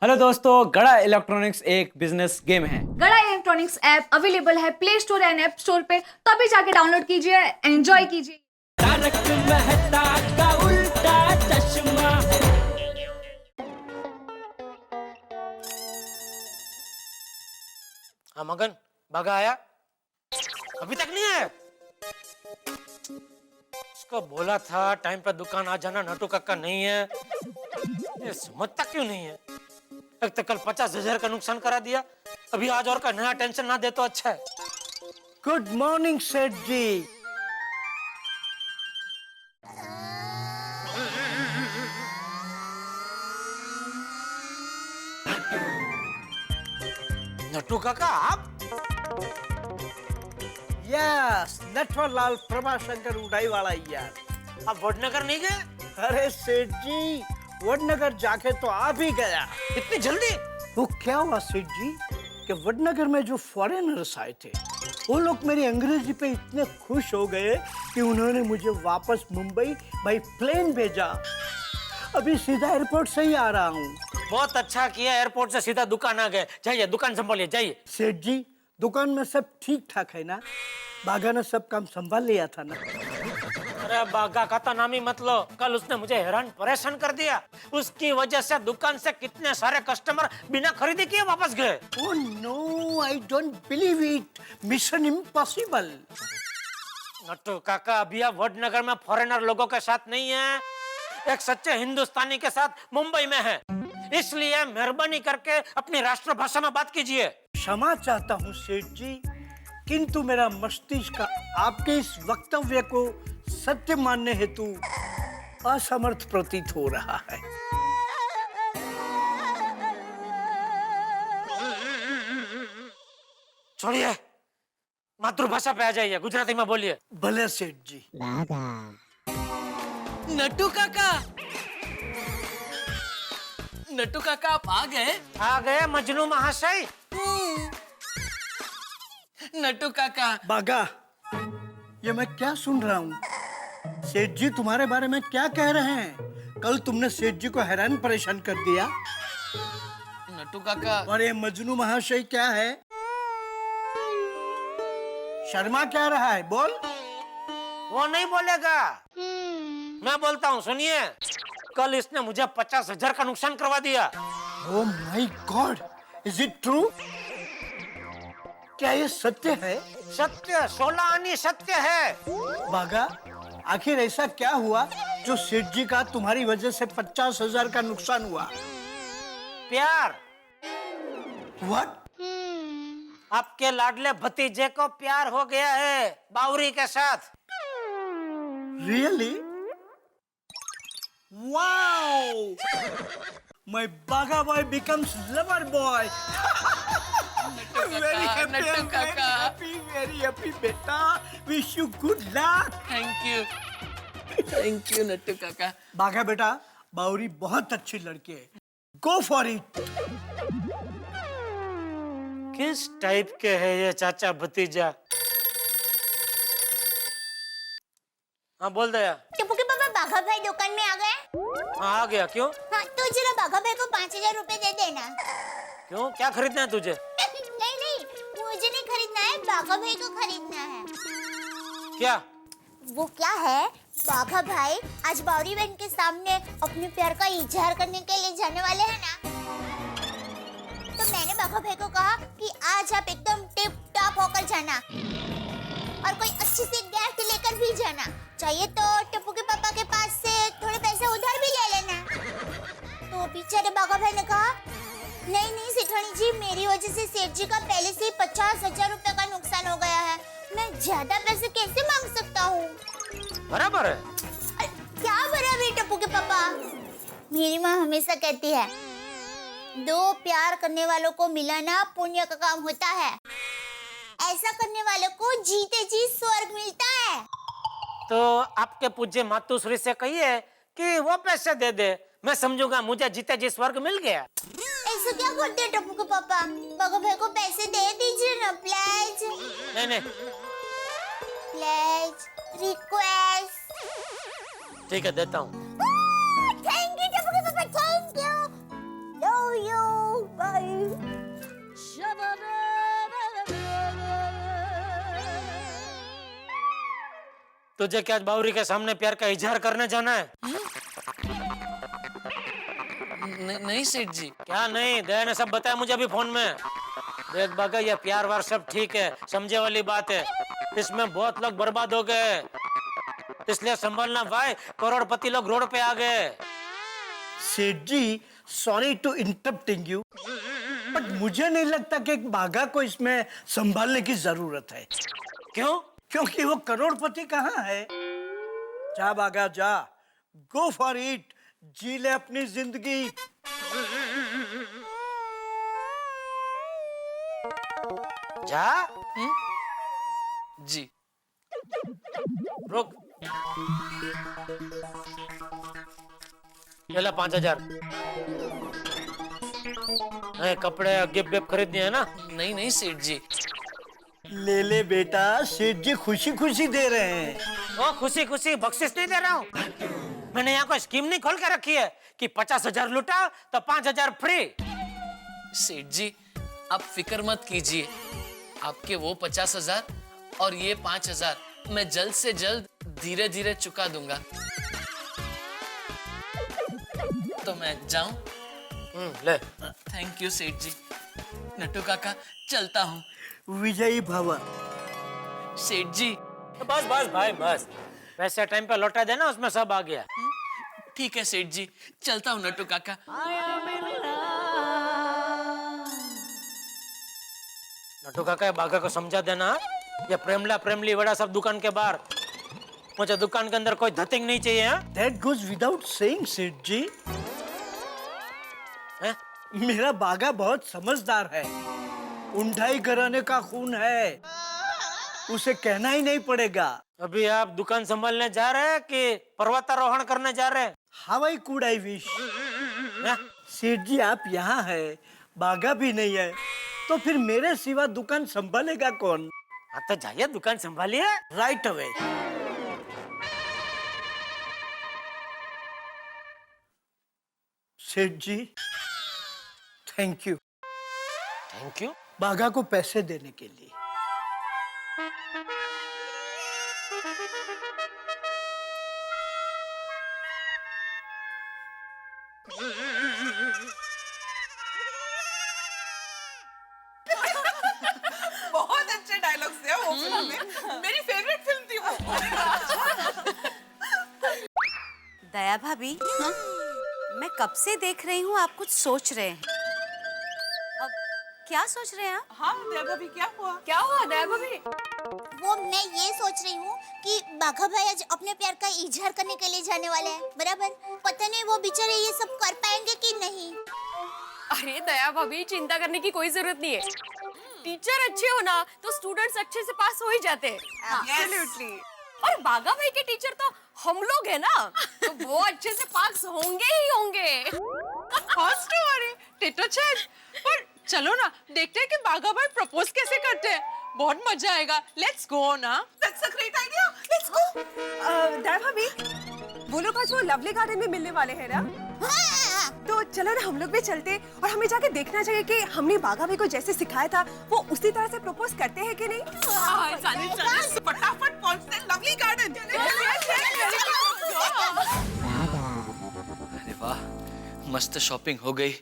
Hello दोस्तों, गड़ा electronics एक बिजनेस गेम है। गड़ा इलेक्ट्रॉनिक्स ऐप अवेलेबल है play store and app store पे, तो अभी जाके डाउनलोड कीजिए, एंजॉय कीजिए। तारक मेहता का उल्टा चश्मा। हाँ मगन, भागा आया? अभी तक नहीं आया? उसको बोला था टाइम पर दुकान आ जाना, नटू काका नहीं है। ये समझता क्यों नहीं है? एक तो कल 50,000 का नुकसान करा दिया, अभी आज और का नया टेंशन ना दे तो अच्छा है। गुड मॉर्निंग सेठ जी। नटू काका आप? यस, नटवरलाल प्रभाशंकर उड़ाई वाला यार। आप वडनगर नहीं गए? अरे सेठ जी, वडनगर जाके तो आ भी गया। इतनी जल्दी? वो क्या हुआ सेठ जी कि वडनगर में जो फॉरेनर्स आए थे वो लोग मेरी अंग्रेजी पे इतने खुश हो गए कि उन्होंने मुझे वापस मुंबई बाई प्लेन भेजा। अभी सीधा एयरपोर्ट से ही आ रहा हूँ। बहुत अच्छा किया, एयरपोर्ट से सीधा दुकान आ गए। जाइए दुकान संभालिए, जाइए। सेठ जी, दुकान में सब ठीक ठाक है ना? बागा ने सब काम संभाल लिया था ना? अरे बागा का तो नाम ही मत लो, कल उसने मुझे हैरान परेशान कर दिया। उसकी वजह से दुकान से कितने सारे कस्टमर बिना खरीदे किए वापस गए। Oh no, I don't believe it. Mission impossible. Nattu काका, अभी आप वडनगर में फॉरेनर लोगों के साथ नहीं है, एक सच्चे हिंदुस्तानी के साथ मुंबई में है। इसलिए मेहरबानी करके अपनी राष्ट्रभाषा में बात कीजिए। क्षमा चाहता हूँ सेठ जी, किंतु मेरा मस्तिष्क आपके इस वक्तव्य को सत्य मानने हेतु असमर्थ प्रतीत हो रहा है। छोड़िए, मातृभाषा पे आ जाइए, गुजराती में बोलिए। भले सेठ जी। नट्टू काका, नट्टू काका आप आ गए? आ गए मजनू महाशय। नट्टू काका, बागा, ये मैं क्या सुन रहा हूँ? सेठ जी तुम्हारे बारे में क्या कह रहे हैं? कल तुमने सेठ जी को हैरान परेशान कर दिया नट्टू काका, और ये मजनू महाशय क्या है? शर्मा क्या रहा है? बोल। वो नहीं बोलेगा, मैं बोलता हूँ, सुनिए। कल इसने मुझे 50,000 का नुकसान करवा दिया। Oh my God, is it true? क्या ये सत्य है? सत्य, 16 आनी सत्य है। बागा, आखिर ऐसा क्या हुआ जो सेठ जी का तुम्हारी वजह से 50,000 का नुकसान हुआ? प्यार। What? आपके लाडले भतीजे को प्यार हो गया है बावरी के साथ। Really? Wow! My Baga boy becomes lover boy. Very happy, Nattu I'm काका। very happy, बेटा. Wish you good luck. Thank you Nattu काका। बागा बेटा, बावरी बहुत अच्छी लड़की है। Go for it. किस टाइप के है ये चाचा भतीजा? हाँ बोल दया। टिप्पू के पापा बाघा भाई दुकान में आ गए? हाँ आ गया। क्यों? हाँ, तो जरा बाघा भाई को 5,000 रुपए दे देना। क्यों, क्या खरीदना है तुझे? नहीं नहीं, मुझे नहीं खरीदना है, बाघा भाई को खरीदना है। क्या? वो क्या है, बाघा भाई आज बावरी बहन के सामने अपने प्यार का इजहार करने के लिए जाने वाले हैं ना, तो मैंने बाघा भाई को कहा कि आज आप एकदम टिप टॉप होकर जाना और कोई अच्छी सी गिफ्ट लेकर भी जाना। चाहिए तो टिप्पू के पापा के पास से थोड़े पैसे उधार भी ले लेना। तो बेचारे बाघा भाई ने कहा, नहीं नहीं सेठानी जी, मेरी वजह से सेठ जी का पहले से ही 50,000 रुपए का नुकसान हो गया है, मैं ज्यादा पैसे कैसे मांग सकता हूँ? बराबर है। क्या बराबर टिप्पू के पापा? मेरी माँ हमेशा कहती है, दो प्यार करने वालों को मिलाना पुण्य का काम होता है, ऐसा करने वालों को जीते जी स्वर्ग मिलता है। तो आपके पूज्य मातुश्री से कहिए कि वो पैसे दे दे, मैं समझूंगा मुझे जीते जी स्वर्ग मिल गया। ऐसा क्या करते हैं टिप्पू के पापा? बाघा भाई को पैसे दे दीजिए ना प्लीज। नहीं नहीं, प्लीज, रिक्वेस्ट। ठीक है देता हूँ। थैंक यू टिप्पू के पापा, थैंक यू। Love you. तुझे क्या आज बावरी के सामने प्यार का इजहार करने जाना है? नहीं सेठ जी। क्या नहीं? दया ने सब बताया मुझे अभी फोन में। देख बागा, ये प्यार वार सब ठीक है, समझे वाली बात है। इसमें बहुत लोग बर्बाद हो गए, इसलिए संभलना भाई। करोड़पति लोग रोड पे आ गए। Seth ji, sorry to interrupting you, but मुझे नहीं लगता कि एक बाघा को इसमें संभालने की जरूरत है। क्यों? क्योंकि वो करोड़पति कहाँ है। जा बाघा जा, गो फॉर इट, जी ले अपनी जिंदगी। जा। जी। रुक, ये ला 5,000। कपड़े गिफ्ट विफ्ट खरीदनी है ना? नहीं सेठ जी। ले ले बेटा, सेठ जी खुशी खुशी दे रहे हैं। ओ खुशी खुशी बख्शिश नहीं दे रहा हूँ। मैंने यहाँ कोई स्कीम नहीं खोल के रखी है कि 50,000 लुटा तो 5,000 फ्री। सेठ जी आप फिक्र मत कीजिए, आपके वो 50,000 और ये 5,000 मैं जल्द से जल्द धीरे धीरे चुका दूंगा। तो मैं जाऊं? ले। थैंक यू सेठ जी। नट्टू काका चलता हूँ। विजयी भव। सेठ जी। बस बस भाई बस, वैसे टाइम पे लौटा देना, उसमें सब आ गया। ठीक है सेठ जी, चलता हूँ नट्टू काका। नट्टू काका बाघा को समझा देना, ये प्रेमला प्रेमली वड़ा सब दुकान के बाहर। मुझे दुकान के अंदर कोई धतिंग नहीं चाहिए। That goes without saying, सेठ जी। हैं? मेरा बाघा बहुत समझदार है, उंढाई घराने का खून है, उसे कहना ही नहीं पड़ेगा। अभी आप दुकान संभालने जा रहे हैं कि पर्वतारोहण करने जा रहे हैं? हवाई कुड आई विश। सेठ जी आप यहाँ है, बाघा भी नहीं है, तो फिर मेरे सिवा दुकान संभालेगा कौन? हाँ तो जाइए, दुकान संभालिए। Right away. Seth ji thank you. Thank you. Bagha को पैसे देने के लिए। बहुत अच्छे डायलॉग्स थे वो फिल्म में, मेरी फेवरेट फिल्म थी वो। दया भाभी, मैं कब से देख रही हूँ आप कुछ सोच रहे हैं। अब क्या सोच रहे हैं आप? हाँ दया भाभी, क्या हुआ? क्या हुआ दया भाभी? वो मैं ये सोच रही हूँ कि बाघा भाई आज अपने प्यार का इजहार करने के लिए जाने वाले हैं, बराबर? पता नहीं वो बेचारे ये सब कर पाएंगे कि नहीं। अरे दया भाभी, चिंता करने की कोई जरूरत नहीं है। टीचर अच्छे हो ना तो स्टूडेंट्स अच्छे से पास हो ही जाते हैं। एब्सोल्युटली। और बाघा भाई के टीचर तो हम लोग हैं ना, तो वो अच्छे से पास होंगे ही होंगे। हॉस्ट हमारे टेटो चैट। पर चलो ना, देखते हैं कि बाघा भाई प्रपोज कैसे करते हैं। बहुत मजा आएगा। लेट्स गो ना। That's a great idea. Let's go. Daya भाभी, वो लोग आज वो लवली गार्डन में मिलने वाले हैं ना, तो चलो ना हम लोग भी चलते और हमें जाके देखना चाहिए कि हमने बाघा भाई को जैसे सिखाया था वो उसी तरह से प्रपोज करते हैं कि नहीं। फटाफट पहुंचते हैं लवली गार्डन। अरे वाह, मस्त शॉपिंग हो गई,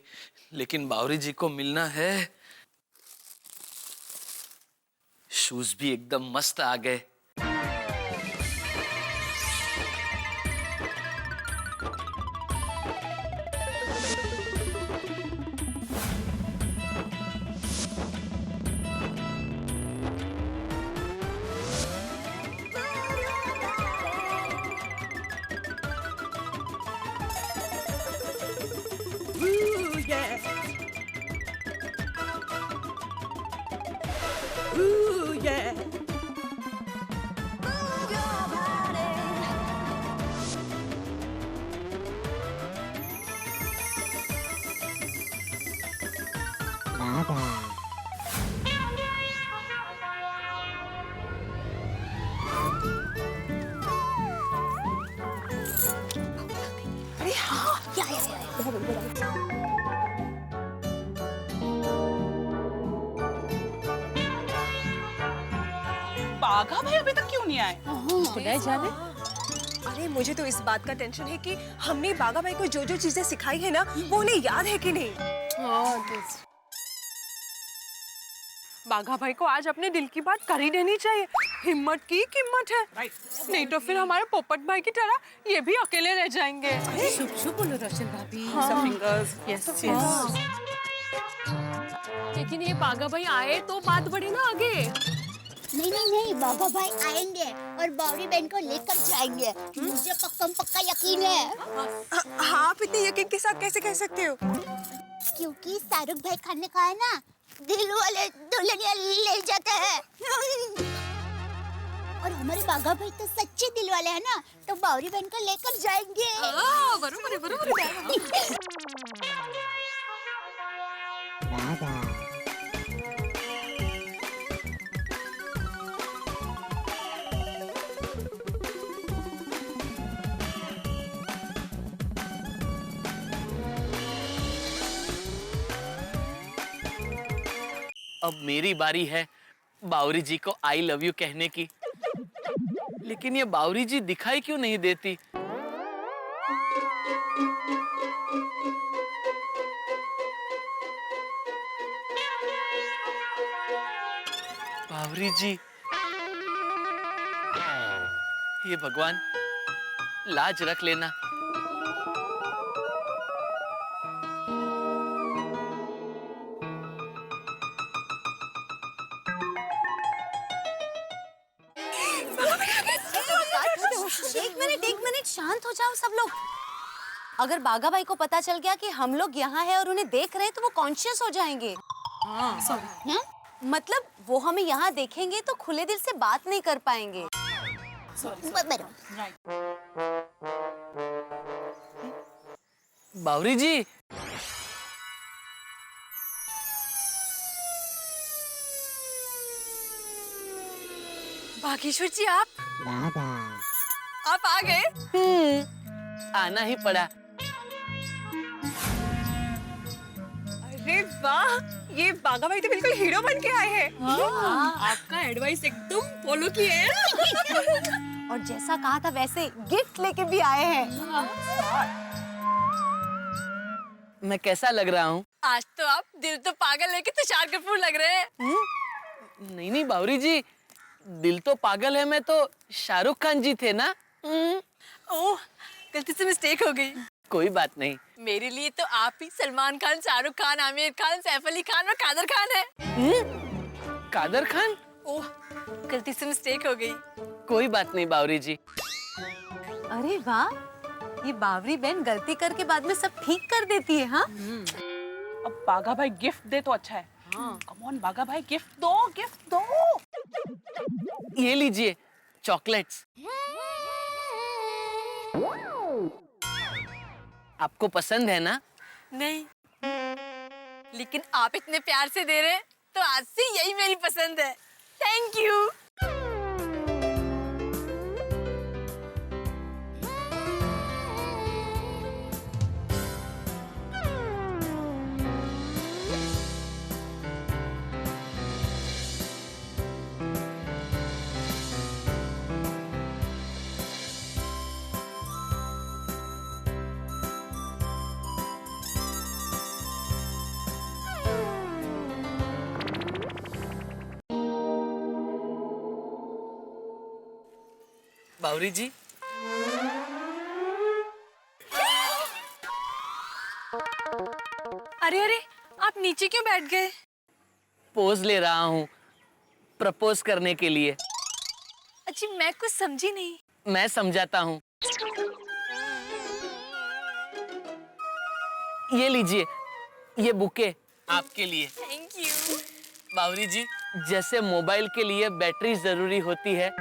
लेकिन बावरी जी को मिलना है। शूज भी एकदम मस्त आ गए। बाघा भाई अभी तक क्यों नहीं आए? खुदा जाने। अरे मुझे तो इस बात का टेंशन है कि हमने बाघा भाई को जो जो चीजें सिखाई है ना वो उन्हें याद है कि नहीं। बाघा भाई को आज अपने दिल की बात कर ही देनी चाहिए। हिम्मत की कीमत है, नहीं तो फिर हमारे पोपट भाई की तरह ये भी अकेले रह जाएंगे। शुभ शुभ बोलो दर्शन भाभी। Yes yes. लेकिन ये बाघा भाई आए तो बात बढ़ी ना आगे। नहीं नहीं नहीं, बाबा भाई आएंगे और बावरी बहन को लेकर जाएंगे, मुझे पक्का यकीन है। आप इतने यकीन के साथ कैसे कह सकते हो? क्योंकि शाहरुख भाई खान ने कहा है ना, दिल वाले दुल्हनिया ले जाते हैं। और हमारे बाघा भाई तो सच्चे दिल वाले हैं ना, तो बावरी बहन को लेकर जाएंगे। बरोबर बरोबर। अब मेरी बारी है बावरी जी को आई लव यू कहने की। लेकिन ये बावरी जी दिखाई क्यों नहीं देती? बावरी जी, ये भगवान लाज रख लेना। एक मिनट शांत हो जाओ सब लोग। अगर बाघा भाई को पता चल गया कि हम लोग यहाँ हैं और उन्हें देख रहे हैं तो वो कॉन्शियस हो जाएंगे। मतलब वो हमें यहाँ देखेंगे तो खुले दिल से बात नहीं कर पाएंगे। बावरी जी, बागेश्वर जी आप आ गए। आना ही पड़ा। अरे वाह, ये बाघा भाई तो बिल्कुल हीरो बन के आए हैं। आपका एडवाइस एकदम फॉलो किए हैं। और जैसा कहा था वैसे गिफ्ट लेके भी आए हैं। मैं कैसा लग रहा हूँ? आज तो आप दिल तो पागल लेके तुषार कपूर लग रहे हैं। नहीं नहीं बावरी जी, दिल तो पागल है मैं तो शाहरुख खान जी थे ना। ओह, गलती से मिस्टेक हो गई। कोई बात नहीं। मेरे लिए तो आप ही सलमान खान, शाहरुख खान, आमिर खान, सैफ अली खान और कादर खान है। कादर खान? ओह, गलती से मिस्टेक हो गई। कोई बात नहीं बावरी जी। अरे वाह, ये बावरी बहन गलती करके बाद में सब ठीक कर देती है। हाँ, अब बाघा भाई गिफ्ट दे तो अच्छा है। कम ऑन बाघा भाई, गिफ्ट दो, गिफ्ट दो। ये लीजिए चॉकलेट्स। आपको पसंद है ना? नहीं, लेकिन आप इतने प्यार से दे रहे हैं तो आज से यही मेरी पसंद है। Thank you. बावरी जी, अरे अरे, आप नीचे क्यों बैठ गए? पोज ले रहा हूँ प्रपोज करने के लिए। अच्छी, मैं कुछ समझी नहीं। मैं समझाता हूँ। ये लीजिए, ये बुके आपके लिए। Thank you. बावरी जी, जैसे मोबाइल के लिए बैटरी जरूरी होती है,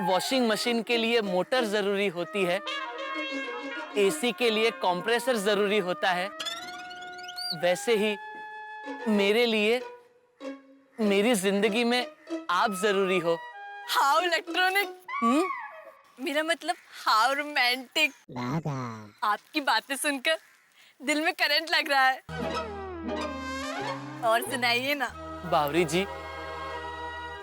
वॉशिंग मशीन के लिए मोटर जरूरी होती है, एसी के लिए कंप्रेसर जरूरी होता है, वैसे ही मेरे लिए मेरी जिंदगी में आप जरूरी हो। How electronic. मेरा मतलब हाउ रोमांटिक। आपकी बातें सुनकर दिल में करंट लग रहा है। और सुनाइए ना। बावरी जी,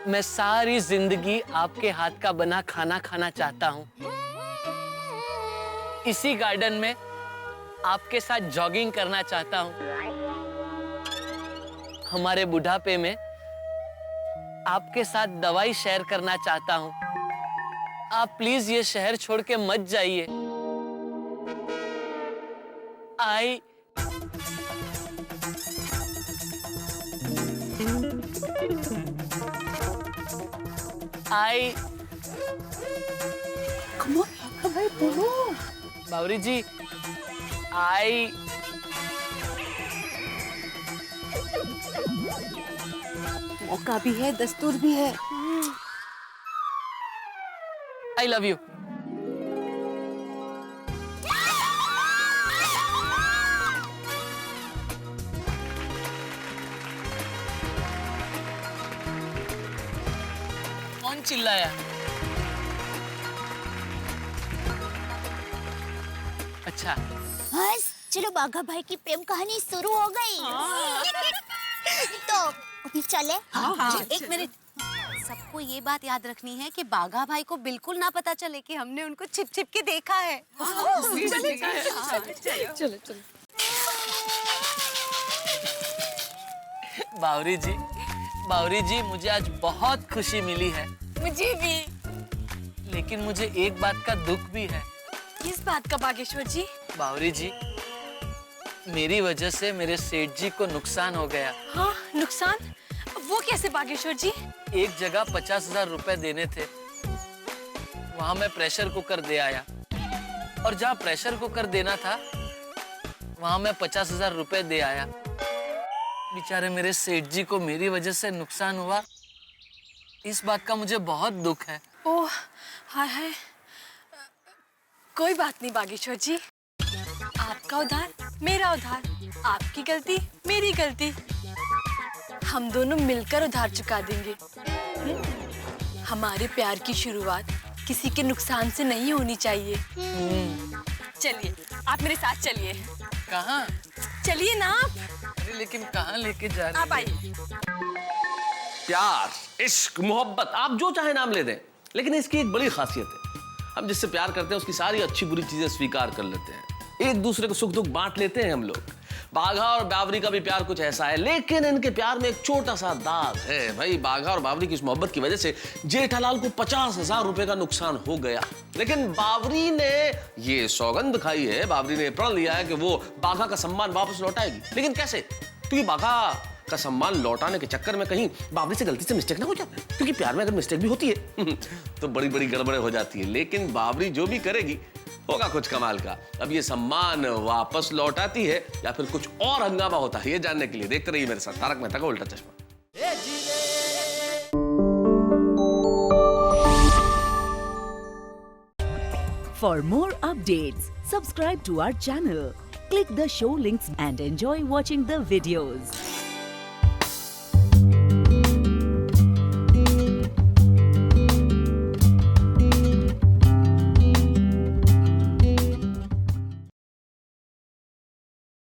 मैं सारी जिंदगी आपके हाथ का बना खाना खाना चाहता हूँ। इसी गार्डन में आपके साथ जॉगिंग करना चाहता हूँ। हमारे बुढ़ापे में आपके साथ दवाई शेयर करना चाहता हूँ। आप प्लीज ये शहर छोड़ के मत जाइए। बावरी जी, मौका भी है, दस्तूर भी है। I love you. कौन चिल्लाया? अच्छा, बस चलो बाघा भाई की प्रेम कहानी शुरू हो गई। तो अभी चले। एक मिनट, सबको ये बात याद रखनी है कि बाघा भाई को बिल्कुल ना पता चले कि हमने उनको छिप छिप के देखा है। चलो चलो। बावरी जी मुझे आज बहुत खुशी मिली है। मुझे भी। लेकिन मुझे एक बात का दुख भी है। किस बात का बागेश्वर जी? बावरी जी, मेरी वजह से मेरे सेठ जी को नुकसान हो गया। हाँ, नुकसान? वो कैसे बागेश्वर जी? एक जगह 50,000 रुपए देने थे, वहां मैं प्रेशर कुकर दे आया, और जहाँ प्रेशर कुकर देना था वहां मैं 50,000 रुपए दे आया। बेचारे मेरे सेठ जी को मेरी वजह से नुकसान हुआ, इस बात का मुझे बहुत दुख है। ओह, हाय हाय। कोई बात नहीं बागेश्वर जी, आपका उधार मेरा उधार, आपकी गलती मेरी गलती, हम दोनों मिलकर उधार चुका देंगे। हमारे प्यार की शुरुआत किसी के नुकसान से नहीं होनी चाहिए। चलिए, आप मेरे साथ चलिए। कहाँ? चलिए ना आप। अरे लेकिन कहाँ लेके जा रही आप आइए। प्यार, इश्क, मोहब्बत, आप जो चाहे नाम ले दें, लेकिन इसकी एक बड़ी खासियत है, हम जिससे प्यार करते हैं उसकी सारी अच्छी बुरी चीजें स्वीकार कर लेते हैं, एक दूसरे को सुख दुख बांट लेते हैं हम लोग। बाघा और बावरी का भी प्यार कुछ ऐसा है, लेकिन इनके प्यार में एक छोटा सा दाग है। भाई, बाघा और बावरी की इस मोहब्बत की वजह से जेठालाल को 50,000 रुपए का नुकसान हो गया, लेकिन बावरी ने ये सौगंध खाई है, बावरी ने प्रण लिया है कि वो बाघा का सम्मान वापस लौटाएगी। लेकिन कैसे? क्योंकि बाघा का सम्मान लौटाने के चक्कर में कहीं बावरी से गलती से मिस्टेक ना हो जाए, क्योंकि प्यार में अगर मिस्टेक भी होती है तो बड़ी बड़ी गड़बड़ें हो जाती है। लेकिन बावरी जो भी करेगी होगा कुछ कमाल का। अब ये सम्मान वापस लौटाती है या फिर कुछ और हंगामा होता है, ये जानने के लिए देखते रहिए मेरे साथ तारक मेहता का उल्टा चश्मा। For more updates, subscribe to our channel, click the show links and enjoy watching the videos.